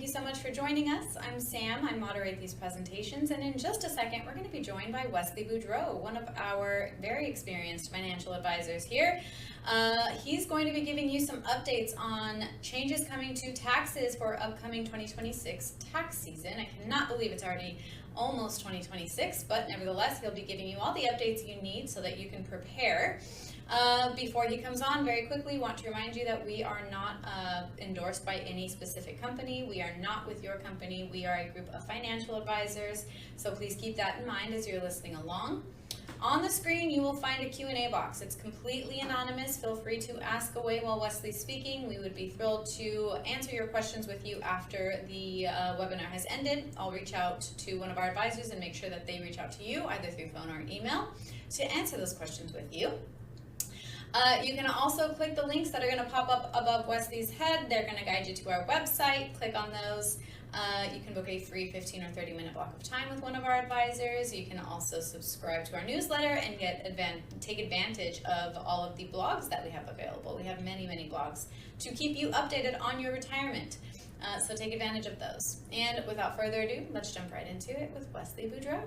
so much for joining us. I'm Sam. I moderate these presentations, and in just a second, we're going to be joined by Wesley Boudreau, one of our very experienced financial advisors here. He's going to be giving you some updates on changes coming to taxes for upcoming 2026 tax season. I cannot believe it's already almost 2026, but nevertheless, he'll be giving you all the updates you need so that you can prepare. Before he comes on, very quickly, want to remind you that we are not endorsed by any specific company. We are not with your company. We are a group of financial advisors, so please keep that in mind as you're listening along. On the screen, you will find a Q&A box. It's completely anonymous. Feel free to ask away while Wesley's speaking. We would be thrilled to answer your questions with you after the webinar has ended. I'll reach out to one of our advisors and make sure that they reach out to you, either through phone or email, to answer those questions with you. You can also click the links that are going to pop up above Wesley's head. They're going to guide you to our website. Click on those. You can book a free 15 or 30-minute block of time with one of our advisors. You can also subscribe to our newsletter and take advantage of all of the blogs that we have available. We have many, many blogs to keep you updated on your retirement. So take advantage of those. And without further ado, let's jump right into it with Wesley Boudreau.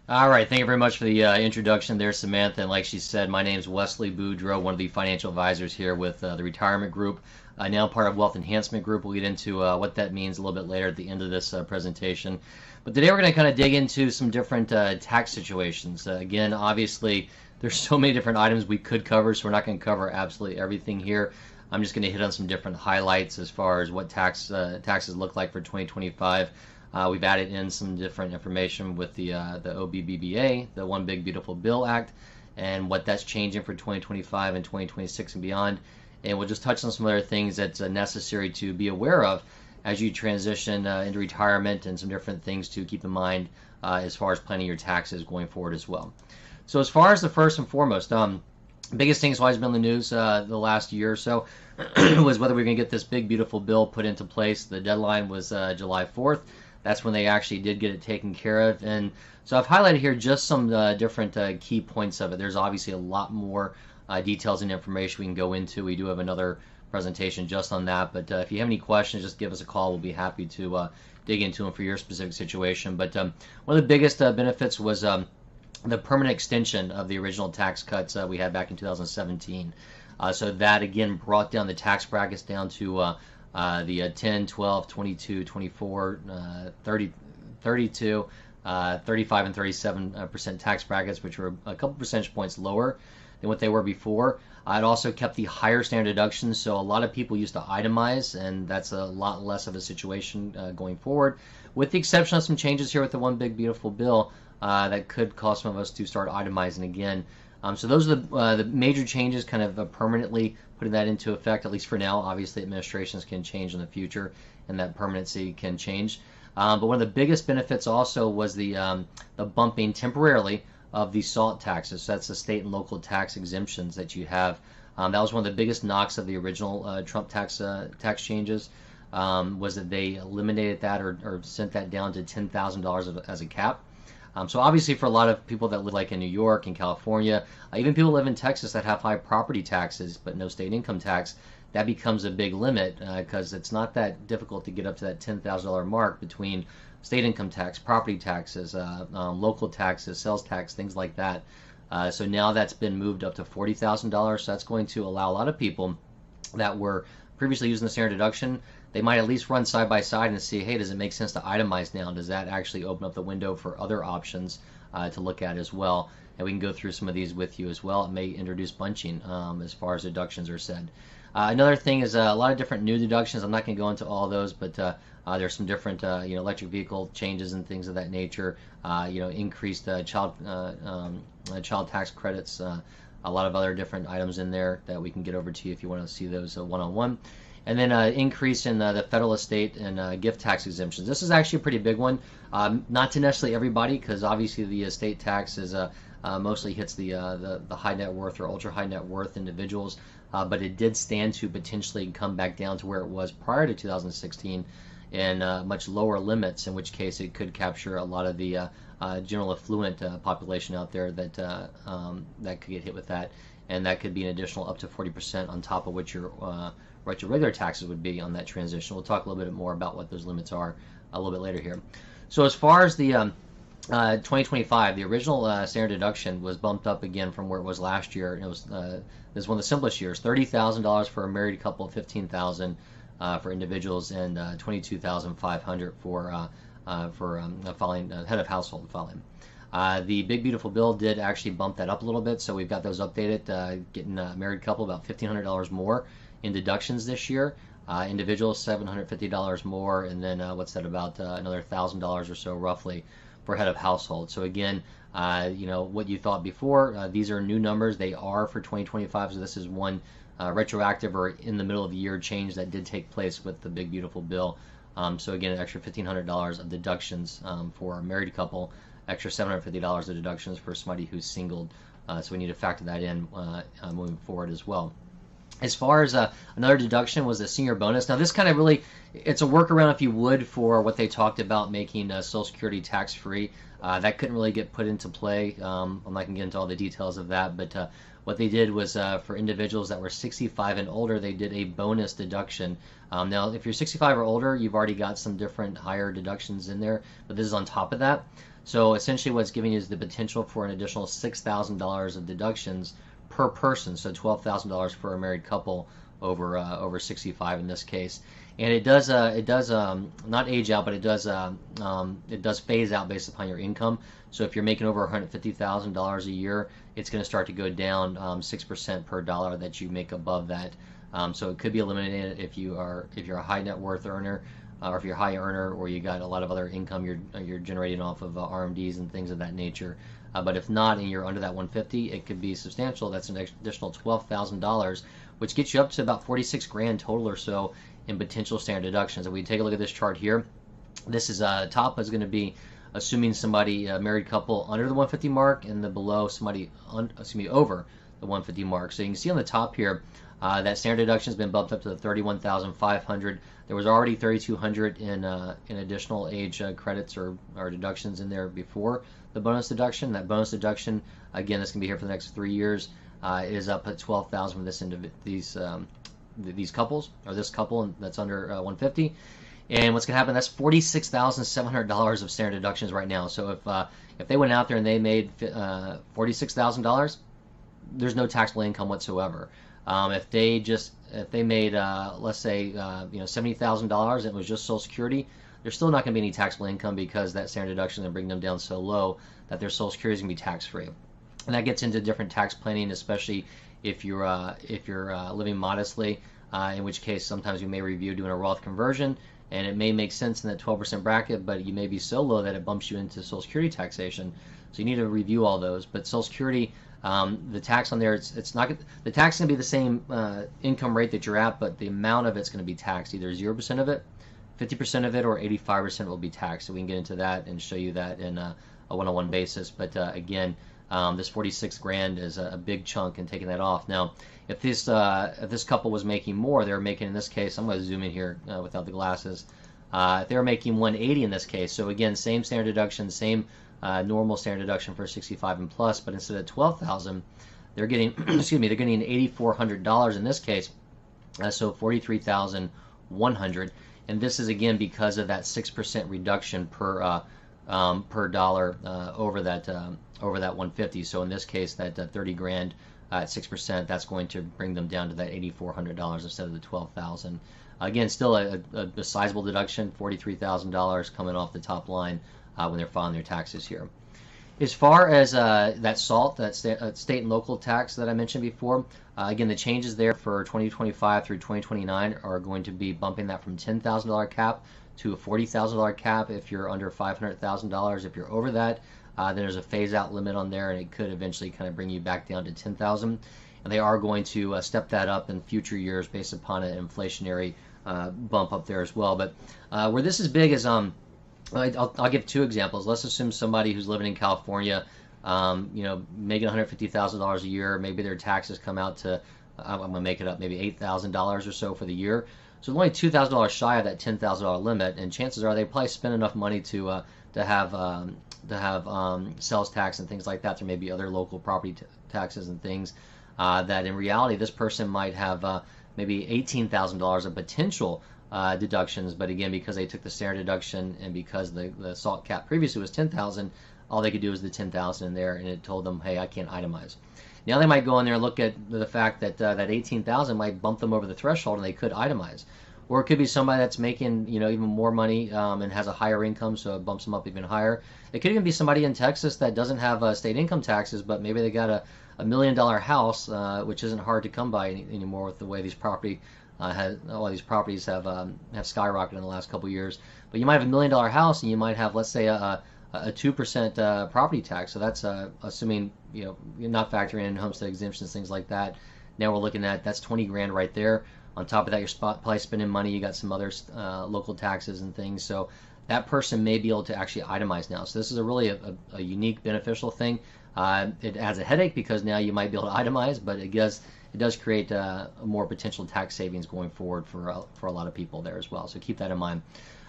All right, thank you very much for the introduction there, Samantha. And like she said, my name is Wesley Boudreau, one of the financial advisors here with the Retirement Group, now part of Wealth Enhancement Group. We'll get into what that means a little bit later at the end of this presentation. But today we're going to kind of dig into some different tax situations. Again, obviously, there's so many different items we could cover, so we're not going to cover absolutely everything here. I'm just going to hit on some different highlights as far as what taxes look like for 2025. We've added in some different information with the OBBBA, the One Big Beautiful Bill Act, and what that's changing for 2025 and 2026 and beyond. And we'll just touch on some other things that's necessary to be aware of as you transition into retirement, and some different things to keep in mind as far as planning your taxes going forward as well. So as far as the first and foremost, biggest thing that's always been in the news the last year or so was whether we're going to get this big beautiful bill put into place. The deadline was July 4th. That's when they actually did get it taken care of. And so I've highlighted here just some different key points of it. There's obviously a lot more details and information we can go into. We do have another presentation just on that. But if you have any questions, just give us a call. We'll be happy to dig into them for your specific situation. But one of the biggest benefits was the permanent extension of the original tax cuts we had back in 2017. So that, again, brought down the tax brackets down to the 10, 12, 22, 24, 30, 32, 35, and 37% tax brackets, which were a couple percentage points lower than what they were before. It also kept the higher standard deductions, so a lot of people used to itemize, and that's a lot less of a situation going forward, with the exception of some changes here with the One Big Beautiful Bill that could cause some of us to start itemizing again. So those are the major changes, kind of permanently putting that into effect, at least for now. Obviously, administrations can change in the future, and that permanency can change. But one of the biggest benefits also was the bumping temporarily of the SALT taxes. So that's the state and local tax exemptions that you have. That was one of the biggest knocks of the original Trump tax changes, was that they eliminated that or sent that down to $10,000 as a cap. So obviously for a lot of people that live like in New York and California, even people who live in Texas that have high property taxes but no state income tax, that becomes a big limit because it's not that difficult to get up to that $10,000 mark between state income tax, property taxes, local taxes, sales tax, things like that. So now that's been moved up to $40,000. So that's going to allow a lot of people that were previously using the standard deduction, they might at least run side by side and see, hey, does it make sense to itemize now? Does that actually open up the window for other options to look at as well? And we can go through some of these with you as well. It may introduce bunching as far as deductions are said. Another thing is a lot of different new deductions. I'm not going to go into all those, but there's some different electric vehicle changes and things of that nature. Increased child tax credits. A lot of other different items in there that we can get over to you if you want to see those one-on-one. And then increase in the federal estate and gift tax exemptions. This is actually a pretty big one. Not to necessarily everybody, because obviously the estate tax is mostly hits the high net worth or ultra high net worth individuals. But it did stand to potentially come back down to where it was prior to 2016 in much lower limits, in which case it could capture a lot of the general affluent population out there that that could get hit with that. and that could be an additional up to 40% on top of what your regular taxes would be on that transition. We'll talk a little bit more about what those limits are a little bit later here. So as far as the 2025, the original standard deduction was bumped up again from where it was last year. It was this is one of the simplest years: $30,000 for a married couple, $15,000 for individuals, and $22,500 for filing head of household filing. The Big Beautiful Bill did actually bump that up a little bit, so we've got those updated, getting a married couple about $1,500 more in deductions this year. Individuals $750 more, and then what's that, about another $1,000 or so roughly for head of household. So again, what you thought before, these are new numbers. They are for 2025, so this is one retroactive or in the middle of the year change that did take place with the Big Beautiful Bill. So again, an extra $1,500 of deductions for a married couple, extra $750 of deductions for somebody who's singled. So we need to factor that in moving forward as well. As far as another deduction was the senior bonus. Now this kind of really, it's a workaround, if you would, for what they talked about making Social Security tax-free. That couldn't really get put into play. I'm not going to get into all the details of that, but what they did was for individuals that were 65 and older, they did a bonus deduction. Now, if you're 65 or older, you've already got some different higher deductions in there, but this is on top of that. So essentially what's giving you is the potential for an additional $6,000 of deductions per person, so $12,000 for a married couple over 65 in this case. And it does not age out, but it does phase out based upon your income. So if you're making over $150,000 a year, it's going to start to go down 6% per dollar that you make above that. So it could be eliminated if you're a high net worth earner, or if you're a high earner, or you got a lot of other income you're generating off of RMDs and things of that nature. But if not, and you're under that 150, it could be substantial. That's an additional $12,000, which gets you up to about 46 grand total or so in potential standard deductions. If we take a look at this chart here, this is top is going to be assuming somebody, a married couple, under the 150 mark, and the below somebody over the 150 mark. So you can see on the top here that standard deduction has been bumped up to the 31,500. There was already 3,200 in additional age credits or deductions in there before the bonus deduction. That bonus deduction, again, that's going to be here for the next 3 years, is up at 12,000 for these couples, or this couple that's under 150. And what's going to happen? That's $46,700 of standard deductions right now. So if they went out there and they made $46,000, there's no taxable income whatsoever. If they made let's say $70,000 and it was just Social Security, there's still not going to be any taxable income, because that standard deduction is going to bring them down so low that their Social Security is going to be tax-free. And that gets into different tax planning, especially if you're living modestly, in which case sometimes you may review doing a Roth conversion, and it may make sense in that 12% bracket, but you may be so low that it bumps you into Social Security taxation. So you need to review all those. But Social Security, the tax on there, the tax is going to be the same income rate that you're at, but the amount of it's going to be taxed. Either 0% of it, 50% of it, or 85% will be taxed. So we can get into that and show you that in a one-on-one basis. But again, this 46 grand is a big chunk, and taking that off. Now, if this couple was making more, they were making, in this case, I'm going to zoom in here without the glasses. They were making 180 in this case. So again, same standard deduction, same normal standard deduction for 65 and plus, but instead of 12,000, they're getting they're getting $8,400 in this case. So 43,100, and this is again because of that 6% reduction per dollar over that 150. So in this case, that 30 grand at 6%, that's going to bring them down to that $8,400 instead of the 12,000. Again, still a sizable deduction, $43,000 coming off the top line when they're filing their taxes here. As far as that SALT, that state and local tax that I mentioned before, again, the changes there for 2025 through 2029 are going to be bumping that from $10,000 cap to a $40,000 cap if you're under $500,000. If you're over that, then there's a phase-out limit on there, and it could eventually kind of bring you back down to $10,000. And they are going to step that up in future years based upon an inflationary bump up there as well. But where this is big is I'll give two examples. Let's assume somebody who's living in California, making $150,000 a year. Maybe their taxes come out to, I'm going to make it up, maybe $8,000 or so for the year. So they're only $2,000 shy of that $10,000 limit, and chances are they probably spend enough money to have sales tax and things like that. There may be other local property taxes and things that in reality this person might have maybe $18,000 of potential deductions, but again, because they took the standard deduction and because the SALT cap previously was 10,000, all they could do was the 10,000 in there, and it told them, hey, I can't itemize. Now they might go in there and look at the fact that that 18,000 might bump them over the threshold, and they could itemize. Or it could be somebody that's making even more money and has a higher income, so it bumps them up even higher. It could even be somebody in Texas that doesn't have state income taxes, but maybe they got a $1 million house, which isn't hard to come by anymore with the way these properties have skyrocketed in the last couple of years. But you might have $1 million house, and you might have, let's say, a 2% property tax. So that's assuming you're not factoring in homestead exemptions, things like that. Now we're looking at that's 20 grand right there. On top of that, you're probably spending money. You got some other local taxes and things. So that person may be able to actually itemize now. So this is really a unique beneficial thing. It adds a headache because now you might be able to itemize, but it does create more potential tax savings going forward for a lot of people there as well. So keep that in mind.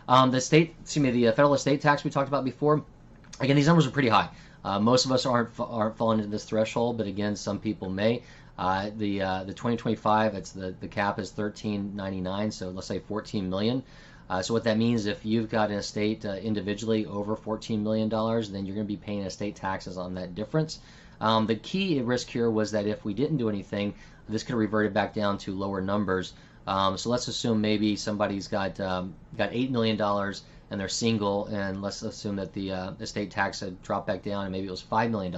The federal estate tax we talked about before. Again, these numbers are pretty high. Most of us aren't falling into this threshold, but again, some people may. The 2025, the cap is $13.99, so let's say $14 million. So what that means, if you've got an estate individually over $14 million, then you're going to be paying estate taxes on that difference. The key risk here was that if we didn't do anything, this could have reverted back down to lower numbers. So let's assume maybe somebody's got $8 million and they're single, and let's assume that the estate tax had dropped back down and maybe it was $5 million.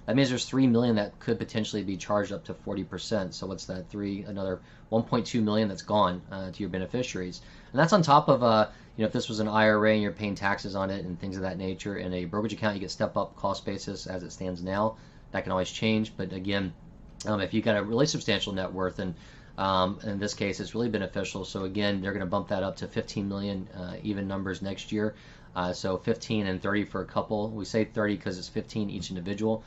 That means there's $3 million that could potentially be charged up to 40%. So what's that? Another $1.2 million that's gone to your beneficiaries, and that's on top of if this was an IRA and you're paying taxes on it and things of that nature. In a brokerage account, you get step up cost basis as it stands now. That can always change, but again, if you've got a really substantial net worth, and in this case, it's really beneficial. So again, they're going to bump that up to 15 million even numbers next year. So 15 and 30 for a couple. We say 30 because it's 15 each individual.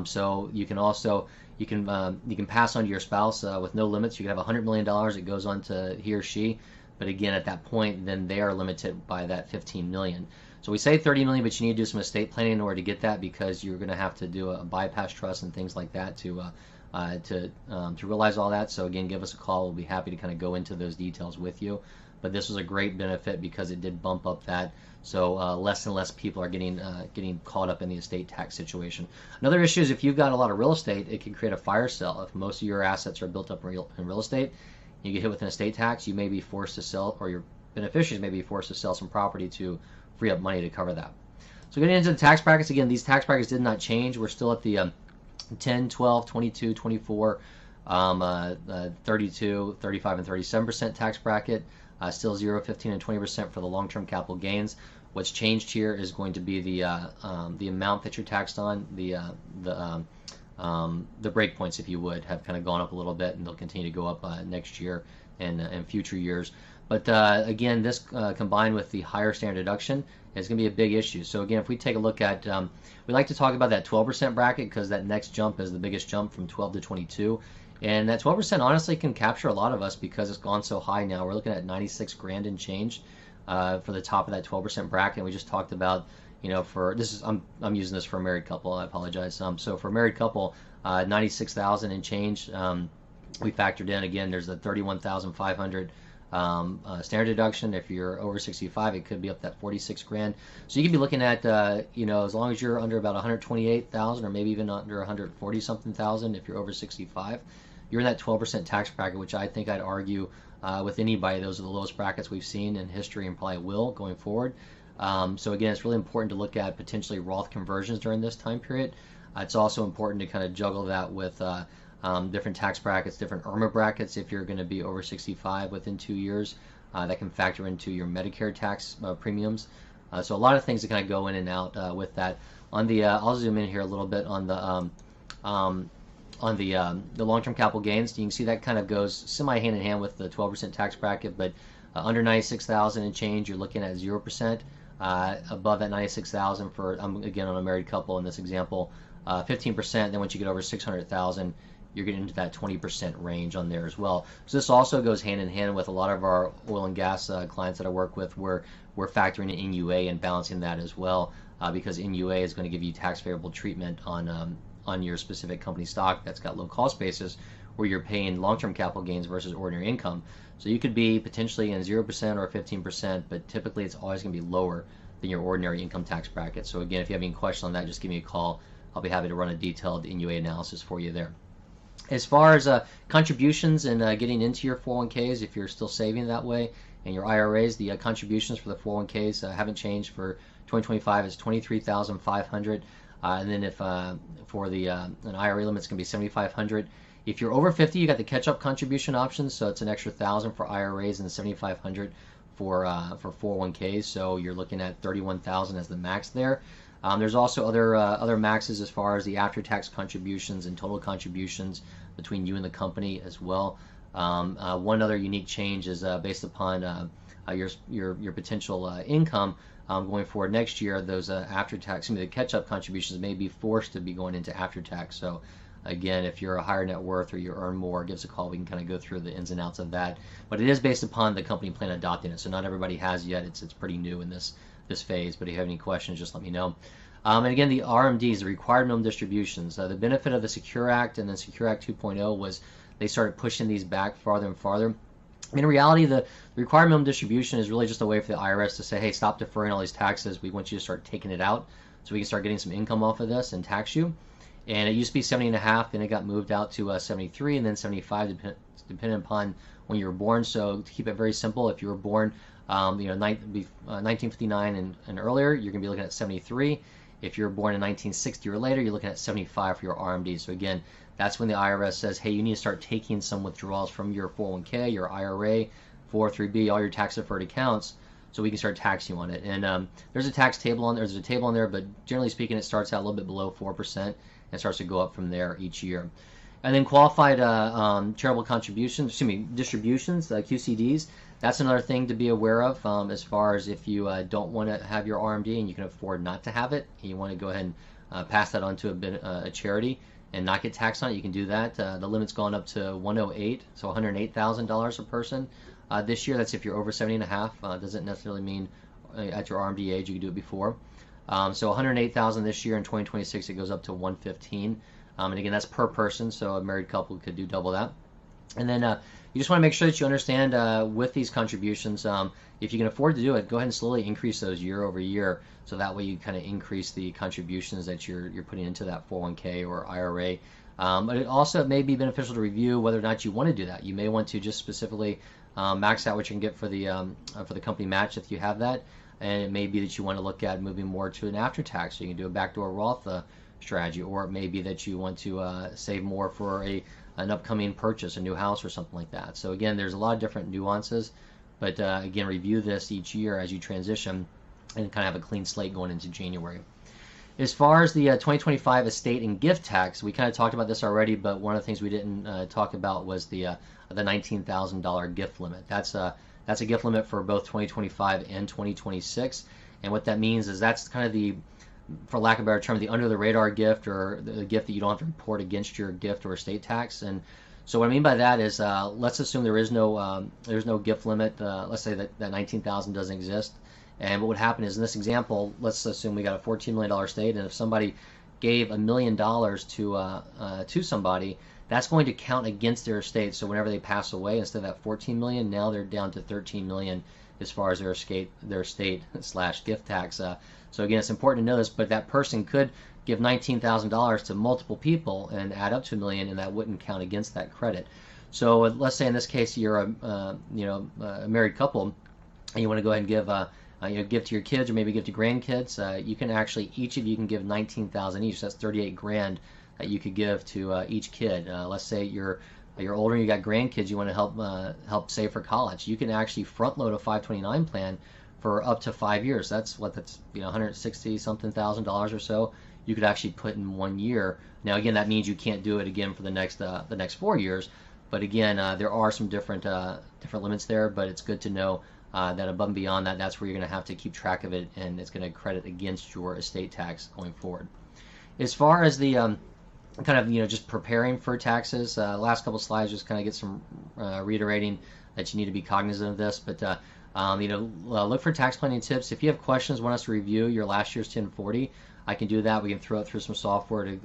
So you can also you can pass on to your spouse with no limits. You can have $100 million. It goes on to he or she, but again, at that point, then they are limited by that 15 million. So we say 30 million, but you need to do some estate planning in order to get that, because you're going to have to do a bypass trust and things like that to realize all that. So again, give us a call. We'll be happy to kind of go into those details with you. But this was a great benefit because it did bump up that. So less and less people are getting caught up in the estate tax situation. Another issue is if you've got a lot of real estate, it can create a fire sale. If most of your assets are built up in real estate, you get hit with an estate tax, you may be forced to sell, or your beneficiaries may be forced to sell some property to free up money to cover that. So getting into the tax brackets, again, these tax brackets did not change. We're still at the 10, 12, 22, 24, 32, 35, and 37% tax bracket. Still 0, 15, and 20% for the long-term capital gains. What's changed here is going to be the amount that you're taxed on. The breakpoints, if you would, have kind of gone up a little bit, and they'll continue to go up next year and future years. But again, this combined with the higher standard deduction is going to be a big issue. So again, if we take a look at, we like to talk about that 12% bracket because that next jump is the biggest jump from 12 to 22. And that 12% honestly can capture a lot of us because it's gone so high now. We're looking at 96 grand and change for the top of that 12% bracket. And we just talked about, for this is I'm using this for a married couple. I apologize. So for a married couple, 96,000 and change. We factored in, again, there's the 31,500 standard deduction. If you're over 65, it could be up that 46 grand. So you could be looking at, as long as you're under about 128,000 or maybe even under 140 something thousand, if you're over 65, you're in that 12% tax bracket, which I think I'd argue with anybody, those are the lowest brackets we've seen in history and probably will going forward. So again, it's really important to look at potentially Roth conversions during this time period. It's also important to kind of juggle that with different tax brackets, different IRMA brackets if you're going to be over 65 within 2 years. That can factor into your Medicare tax premiums. So a lot of things that kind of go in and out with that. On the, I'll zoom in here a little bit on the long-term capital gains. You can see that kind of goes semi hand in hand with the 12% tax bracket, but under 96,000 and change, you're looking at 0%. Above that 96,000 for, again, on a married couple in this example, 15%. Then once you get over 600,000, you're getting into that 20% range on there as well. So this also goes hand in hand with a lot of our oil and gas clients that I work with, where we're factoring in NUA and balancing that as well, because NUA is going to give you tax favorable treatment on on your specific company stock that's got low cost basis, where you're paying long-term capital gains versus ordinary income. So you could be potentially in 0% or 15%, but typically it's always going to be lower than your ordinary income tax bracket. So again, if you have any questions on that, just give me a call. I'll be happy to run a detailed NUA analysis for you there. As far as contributions and getting into your 401ks, if you're still saving that way, and your IRAs, the contributions for the 401ks haven't changed for 2025. It's $23,500, and then if for the an IRA limit, it's going to be $7,500. If you're over 50, you got the catch-up contribution option, so it's an extra $1,000 for IRAs and $7,500 for 401ks. So you're looking at $31,000 as the max there. There's also other maxes as far as the after-tax contributions and total contributions between you and the company as well. One other unique change is based upon your potential income going forward next year. Those after-tax, the catch-up contributions may be forced to be going into after-tax. So again, if you're a higher net worth or you earn more, give us a call. We can kind of go through the ins and outs of that. But it is based upon the company plan adopting it. So not everybody has yet. It's pretty new in this phase. But if you have any questions, just let me know. And again, the RMDs, the required minimum distributions. The benefit of the Secure Act and then Secure Act 2.0 was they started pushing these back farther and farther. In reality, the required minimum distribution is really just a way for the IRS to say, hey, stop deferring all these taxes. We want you to start taking it out so we can start getting some income off of this and tax you. And it used to be 70.5, then it got moved out to 73, and then 75, depending upon when you were born. So to keep it very simple, if you were born 1959 and earlier, you're going to be looking at 73. If you're born in 1960 or later, you're looking at 75 for your RMD. So again, that's when the IRS says, hey, you need to start taking some withdrawals from your 401k, your IRA, 403b, all your tax-deferred accounts, so we can start taxing you on it. And there's a tax table on there. There's a table on there, but generally speaking, it starts out a little bit below 4% and starts to go up from there each year. And then qualified charitable contributions, distributions, QCDs. That's another thing to be aware of as far as if you don't want to have your RMD and you can afford not to have it, and you want to go ahead and pass that on to a charity and not get taxed on it, you can do that. The limit's gone up to 108, so $108,000 a person. This year, that's if you're over 70.5. Doesn't necessarily mean at your RMD age, you can do it before. So 108,000 this year. In 2026, it goes up to 115. And again, that's per person, so a married couple could do double that. And then you just want to make sure that you understand with these contributions, if you can afford to do it, go ahead and slowly increase those year over year, so that way you kind of increase the contributions that you're putting into that 401k or IRA. But it also may be beneficial to review whether or not you want to do that. You may want to just specifically max out what you can get for the company match if you have that, and it may be that you want to look at moving more to an after tax, so you can do a backdoor Roth strategy, or it may be that you want to save more for an upcoming purchase, a new house or something like that. So again, there's a lot of different nuances, but again, review this each year as you transition and kind of have a clean slate going into January. As far as the 2025 estate and gift tax, we kind of talked about this already, but one of the things we didn't talk about was the $19,000 gift limit. That's a gift limit for both 2025 and 2026, and what that means is that's kind of the, for lack of a better term, the under the radar gift, or the gift that you don't have to report against your gift or estate tax. And so what I mean by that is, let's assume there's no gift limit. Let's say that $19,000 doesn't exist. And what would happen is, in this example, let's assume we got a $14 million estate, and if somebody gave $1 million to somebody, that's going to count against their estate. So whenever they pass away, instead of that $14 million, now they're down to $13 million as far as their estate / gift tax. So again, it's important to know this, but that person could give $19,000 to multiple people and add up to $1 million, and that wouldn't count against that credit. So let's say in this case you're a married couple, and you want to go ahead and give to your kids, or maybe give to grandkids. You can actually, each of you can give $19,000 each. That's $38,000 that you could give to each kid. Let's say you're older and you got grandkids, you want to help save for college. You can actually front load a 529 plan for up to 5 years. That's $160 something thousand or so you could actually put in 1 year. Now again, that means you can't do it again for the next 4 years. But again, there are some different limits there. But it's good to know that above and beyond that, that's where you're going to have to keep track of it, and it's going to credit against your estate tax going forward. As far as the kind of just preparing for taxes, last couple slides just kind of get some reiterating that you need to be cognizant of this. But look for tax planning tips. If you have questions, want us to review your last year's 1040, I can do that. We can throw it through some software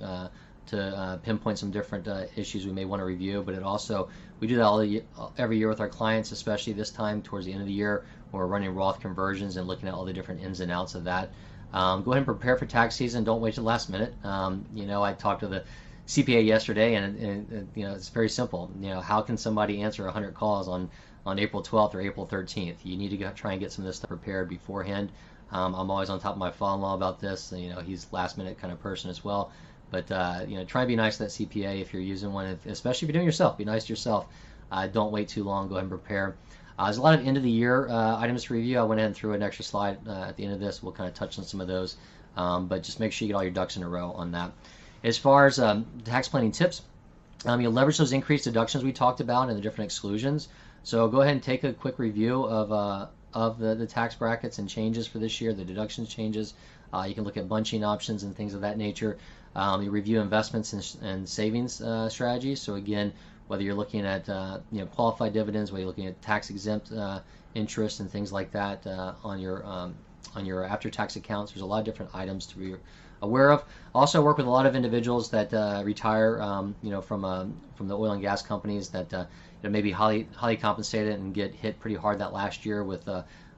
to pinpoint some different issues we may want to review, but it also, we do that every year with our clients, especially this time towards the end of the year when we're running Roth conversions and looking at all the different ins and outs of that. Go ahead and prepare for tax season. Don't wait till the last minute. I talked to the CPA yesterday, and it's very simple. How can somebody answer 100 calls on April 12th or April 13th? You need to try and get some of this stuff prepared beforehand. I'm always on top of my father-in-law about this. He's last minute kind of person as well. But try and be nice to that CPA if you're using one, especially if you're doing it yourself. Be nice to yourself. Don't wait too long. Go ahead and prepare. There's a lot of end of the year items to review. I went ahead and threw an extra slide at the end of this. We'll kind of touch on some of those, but just make sure you get all your ducks in a row on that. As far as tax planning tips, you'll leverage those increased deductions we talked about and the different exclusions. So go ahead and take a quick review of the tax brackets and changes for this year, the deductions changes. You can look at bunching options and things of that nature. You review investments and savings strategies. So again, whether you're looking at qualified dividends, whether you're looking at tax exempt interest and things like that on your after-tax accounts, there's a lot of different items to be aware of. Also work with a lot of individuals that retire from the oil and gas companies that may be highly compensated and get hit pretty hard that last year with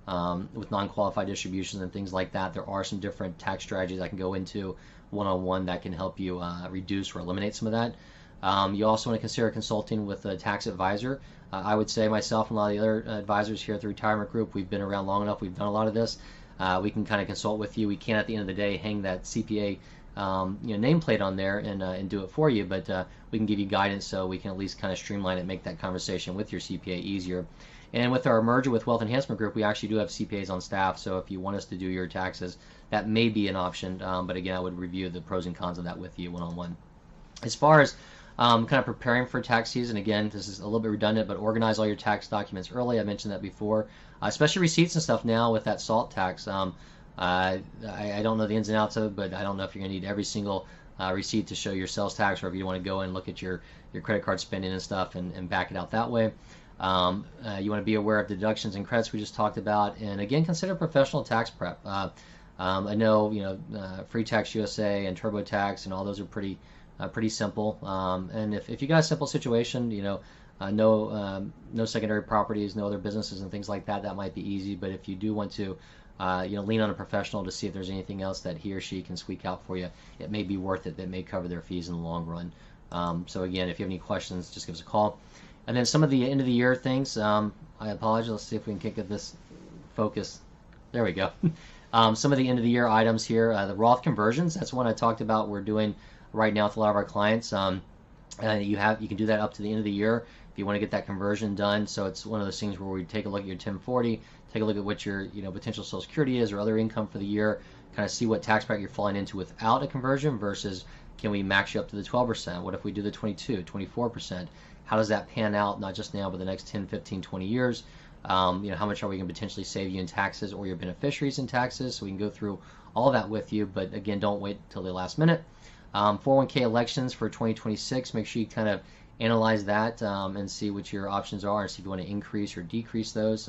non-qualified distributions and things like that. There are some different tax strategies I can go into one-on-one that can help you reduce or eliminate some of that. You also want to consider consulting with a tax advisor. I would say myself and a lot of the other advisors here at the Retirement Group, we've been around long enough, we've done a lot of this. We can kind of consult with you. We can't at the end of the day hang that CPA nameplate on there and do it for you, but we can give you guidance so we can at least kind of streamline it, make that conversation with your CPA easier. And with our merger with Wealth Enhancement Group, we actually do have CPAs on staff, so if you want us to do your taxes, that may be an option, but again, I would review the pros and cons of that with you one-on-one. As far as kind of preparing for tax season, again, this is a little bit redundant, but organize all your tax documents early. I mentioned that before, especially receipts and stuff now with that SALT tax. I don't know the ins and outs of it, but I don't know if you're going to need every single receipt to show your sales tax, or if you want to go and look at your credit card spending and stuff and back it out that way. You want to be aware of deductions and credits we just talked about, and again, consider professional tax prep. I know Free Tax USA and TurboTax and all those are pretty simple. And if you got a simple situation, no secondary properties, no other businesses and things like that, that might be easy. But if you do want to lean on a professional to see if there's anything else that he or she can squeak out for you, it may be worth it. That may cover their fees in the long run. So again, if you have any questions, just give us a call. And then some of the end of the year things, I apologize, let's see if we can get this focus. There we go. Some of the end of the year items here, the Roth conversions, that's one I talked about we're doing right now with a lot of our clients. You can do that up to the end of the year if you want to get that conversion done. So it's one of those things where we take a look at your 1040, take a look at what your potential Social Security is or other income for the year, kind of see what tax bracket you're falling into without a conversion versus can we max you up to the 12%? What if we do the 22, 24%? How does that pan out, not just now, but the next 10, 15, 20 years? How much are we going to potentially save you in taxes or your beneficiaries in taxes? So we can go through all that with you, but again, don't wait till the last minute. 401k elections for 2026, make sure you kind of analyze that and see what your options are and see if you want to increase or decrease those.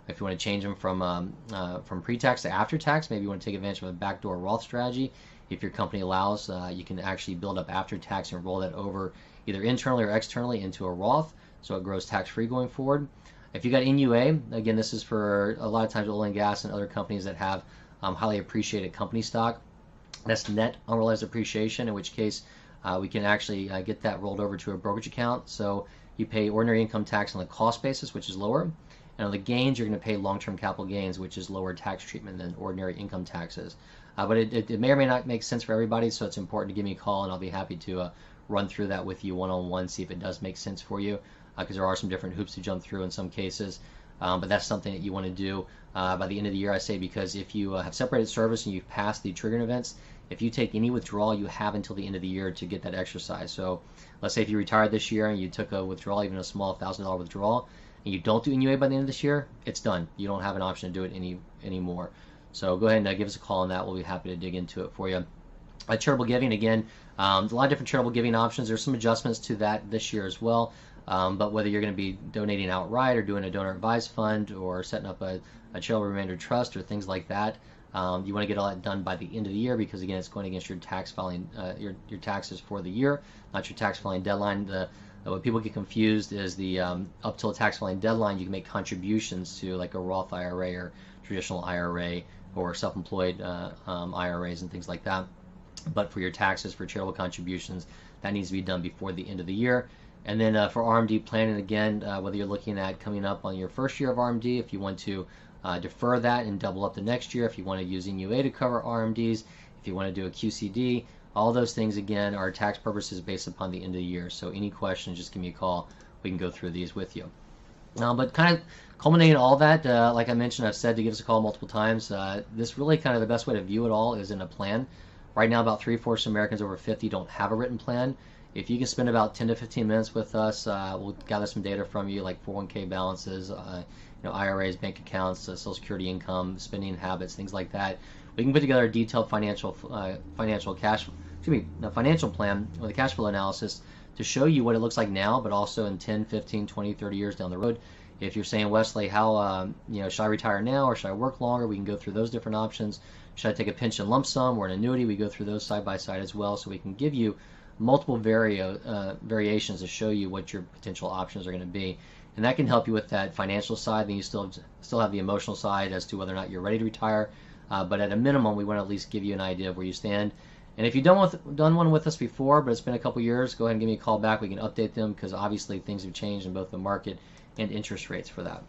If you want to change them from pre-tax to after-tax, maybe you want to take advantage of a backdoor Roth strategy. If your company allows, you can actually build up after-tax and roll that over either internally or externally into a Roth, so it grows tax-free going forward. If you got NUA, again, this is for a lot of times oil and gas and other companies that have highly appreciated company stock. That's net unrealized appreciation, in which case we can actually get that rolled over to a brokerage account. So you pay ordinary income tax on the cost basis, which is lower, and on the gains you're going to pay long-term capital gains, which is lower tax treatment than ordinary income taxes. But it may or may not make sense for everybody, so it's important to give me a call, and I'll be happy to run through that with you one-on-one, see if it does make sense for you, because there are some different hoops to jump through in some cases. But that's something that you want to do by the end of the year, I say, because if you have separated service and you've passed the triggering events, if you take any withdrawal, you have until the end of the year to get that exercise. So let's say if you retired this year and you took a withdrawal, even a small $1,000 withdrawal, and you don't do NUA by the end of this year, it's done. You don't have an option to do it anymore. So go ahead and give us a call on that. We'll be happy to dig into it for you. Charitable giving, again, a lot of different charitable giving options. There's some adjustments to that this year as well. But whether you're going to be donating outright or doing a donor advised fund or setting up a charitable remainder trust or things like that, You want to get all that done by the end of the year because again, it's going against your tax filing, your taxes for the year, not your tax filing deadline. What people get confused is the up till the tax filing deadline, you can make contributions to like a Roth IRA or traditional IRA or self-employed IRAs and things like that. But for your taxes, for charitable contributions, that needs to be done before the end of the year. And then for RMD planning, again, whether you're looking at coming up on your first year of RMD, if you want to defer that and double up the next year, if you want to use UA to cover RMDs, if you want to do a QCD, all those things, again, are tax purposes based upon the end of the year. So any questions, just give me a call. We can go through these with you. But kind of culminating all that, like I mentioned, I've said to give us a call multiple times. This really kind of the best way to view it all is in a plan. Right now, about 3/4 of Americans over 50 don't have a written plan. If you can spend about 10 to 15 minutes with us, we'll gather some data from you, like 401k balances, IRAs, bank accounts, Social Security income, spending habits, things like that. We can put together a detailed financial plan with a cash flow analysis to show you what it looks like now, but also in 10, 15, 20, 30 years down the road. If you're saying, Wesley, how should I retire now or should I work longer? We can go through those different options. Should I take a pension lump sum or an annuity? We go through those side by side as well, so we can give you multiple variations to show you what your potential options are going to be. And that can help you with that financial side. Then you still have the emotional side as to whether or not you're ready to retire. But at a minimum, we want to at least give you an idea of where you stand. And if you've done one with us before, but it's been a couple years, go ahead and give me a call back. We can update them because obviously things have changed in both the market and interest rates for that.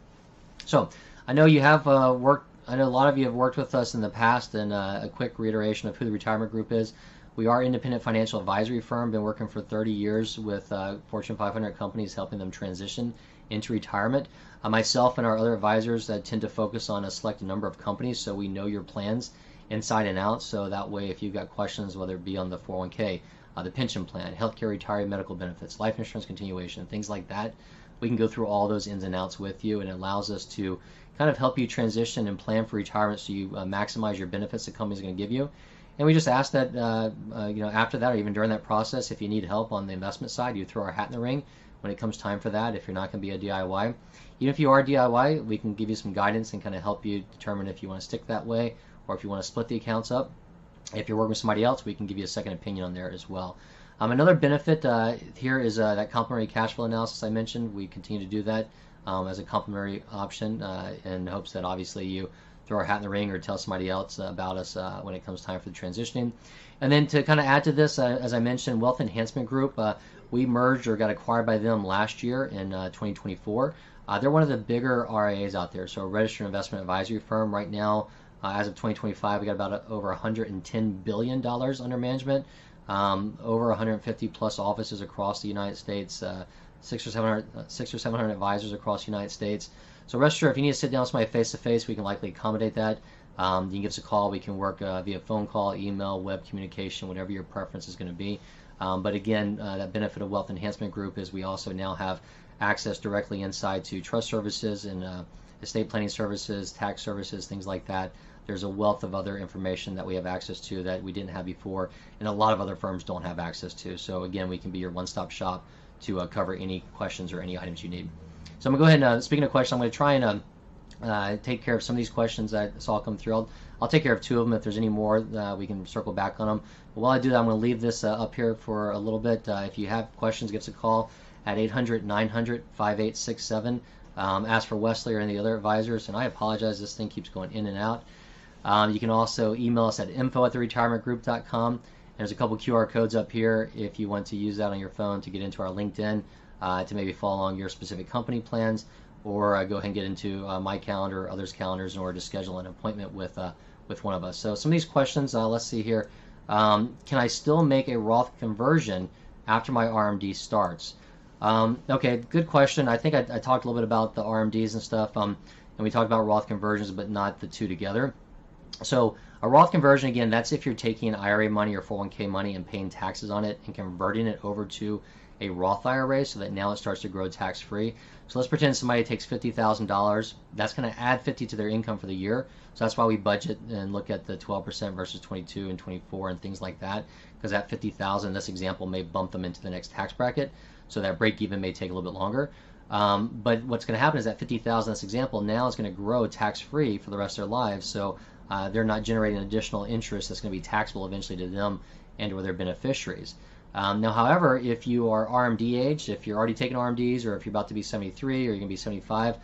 So I know you have worked. I know a lot of you have worked with us in the past, and a quick reiteration of who the Retirement Group is. We are an independent financial advisory firm, been working for 30 years with Fortune 500 companies, helping them transition into retirement. Myself and our other advisors tend to focus on a selected number of companies, so we know your plans inside and out, so that way if you've got questions, whether it be on the 401k, the pension plan, healthcare, retiree, medical benefits, life insurance continuation, things like that, we can go through all those ins and outs with you, and it allows us to kind of help you transition and plan for retirement so you maximize your benefits the company's going to give you. And we just ask that after that or even during that process, if you need help on the investment side, you throw our hat in the ring when it comes time for that. If you're not going to be a DIY, even if you are DIY, we can give you some guidance and kind of help you determine if you want to stick that way or if you want to split the accounts up. If you're working with somebody else, we can give you a second opinion on there as well. Another benefit here is that complementary cash flow analysis I mentioned. We continue to do that as a complementary option in hopes that obviously you throw our hat in the ring or tell somebody else about us when it comes time for the transitioning. And then to kind of add to this, as I mentioned, Wealth Enhancement Group, we merged or got acquired by them last year in 2024. They're one of the bigger RIAs out there, so a registered investment advisory firm. Right now, as of 2025, we got about over $110 billion under management, over 150 plus offices across the United States, 600 or 700 advisors across the United States. So rest assured, if you need to sit down with somebody face-to-face, we can likely accommodate that. You can give us a call. We can work via phone call, email, web communication, whatever your preference is going to be. But again, that benefit of Wealth Enhancement Group is we also now have access directly inside to trust services and estate planning services, tax services, things like that. There's a wealth of other information that we have access to that we didn't have before, and a lot of other firms don't have access to. So again, we can be your one-stop shop to cover any questions or any items you need. So I'm going to go ahead and, speaking of questions, I'm going to try and take care of some of these questions that I saw come through. I'll take care of two of them. If there's any more, we can circle back on them. But while I do that, I'm going to leave this up here for a little bit. If you have questions, give us a call at 800-900-5867. Ask for Wesley or any other advisors. And I apologize, this thing keeps going in and out. You can also email us at info@theretirementgroup.com. There's a couple QR codes up here if you want to use that on your phone to get into our LinkedIn to maybe follow along your specific company plans, or go ahead and get into my calendar or others' calendars in order to schedule an appointment with one of us. So some of these questions, let's see here. Can I still make a Roth conversion after my RMD starts? Okay, good question. I think I talked a little bit about the RMDs and stuff, and we talked about Roth conversions, but not the two together. So a Roth conversion, again, that's if you're taking IRA money or 401k money and paying taxes on it and converting it over to a Roth IRA so that now it starts to grow tax-free. So let's pretend somebody takes $50,000. That's going to add $50,000 to their income for the year. So that's why we budget and look at the 12% versus 22 and 24 and things like that, because that $50,000 in this example may bump them into the next tax bracket. So that break even may take a little bit longer. But what's going to happen is that $50,000 in this example now is going to grow tax-free for the rest of their lives. So they're not generating additional interest that's going to be taxable eventually to them and or their beneficiaries. Now, however, if you are RMD aged, if you're already taking RMDs, or if you're about to be 73 or you're going to be 75,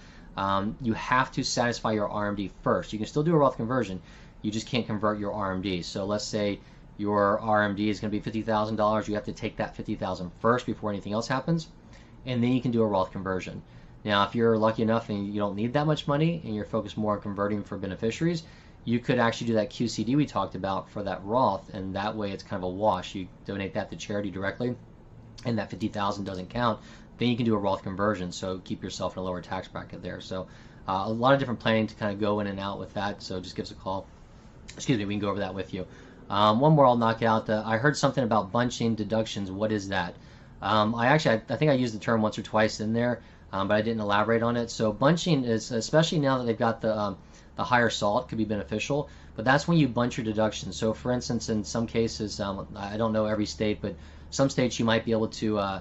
you have to satisfy your RMD first. You can still do a Roth conversion, you just can't convert your RMD. So let's say your RMD is going to be $50,000, you have to take that $50,000 first before anything else happens, and then you can do a Roth conversion. Now, if you're lucky enough and you don't need that much money and you're focused more on converting for beneficiaries, you could actually do that QCD we talked about for that Roth, and that way it's kind of a wash. You donate that to charity directly, and that $50,000 doesn't count. Then you can do a Roth conversion, so keep yourself in a lower tax bracket there. So a lot of different planning to kind of go in and out with that, so just give us a call. Excuse me, we can go over that with you. One more I'll knock out. I heard something about bunching deductions. What is that? I think I used the term once or twice in there, but I didn't elaborate on it. So bunching is, especially now that they've got the higher SALT, could be beneficial, but that's when you bunch your deductions. So for instance, in some cases, I don't know every state, but some states you might be able to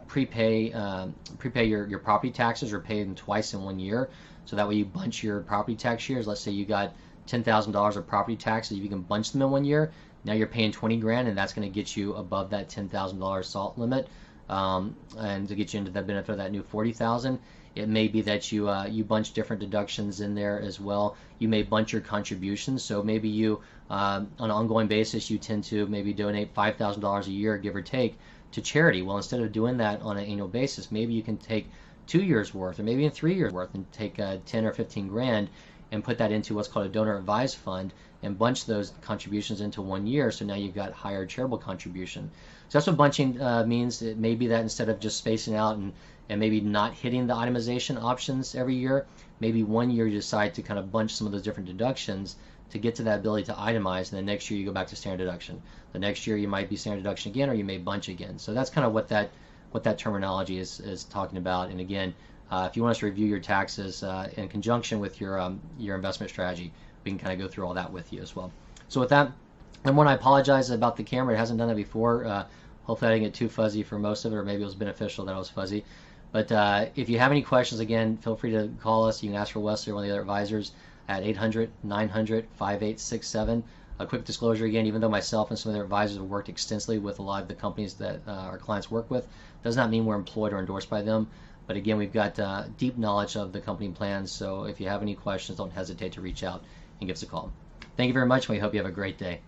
prepay your property taxes or pay them twice in 1 year. So that way you bunch your property tax years. Let's say you got $10,000 of property taxes, you can bunch them in 1 year. Now you're paying 20 grand, and that's going to get you above that $10,000 SALT limit, and to get you into the benefit of that new 40,000. It may be that you bunch different deductions in there as well. You may bunch your contributions. So maybe you, on an ongoing basis, you tend to maybe donate $5,000 a year, give or take, to charity. Well, instead of doing that on an annual basis, maybe you can take 2 years worth, or maybe even 3 years worth, and take 10 or 15 grand and put that into what's called a donor advised fund and bunch those contributions into 1 year. So now you've got higher charitable contribution. So that's what bunching means. It may be that instead of just spacing out and maybe not hitting the itemization options every year, maybe 1 year you decide to kind of bunch some of those different deductions to get to that ability to itemize, and then next year you go back to standard deduction. The next year you might be standard deduction again, or you may bunch again. So that's kind of what that terminology is talking about. And again, if you want us to review your taxes in conjunction with your investment strategy, we can kind of go through all that with you as well. So with that, and when I apologize about the camera, it hasn't done that before. Hopefully I didn't get too fuzzy for most of it, or maybe it was beneficial that I was fuzzy. But if you have any questions, again, feel free to call us. You can ask for Wesley or one of the other advisors at 800-900-5867. A quick disclosure again, even though myself and some of their advisors have worked extensively with a lot of the companies that our clients work with, does not mean we're employed or endorsed by them. But again, we've got deep knowledge of the company plans, so if you have any questions, don't hesitate to reach out and give us a call. Thank you very much, and we hope you have a great day.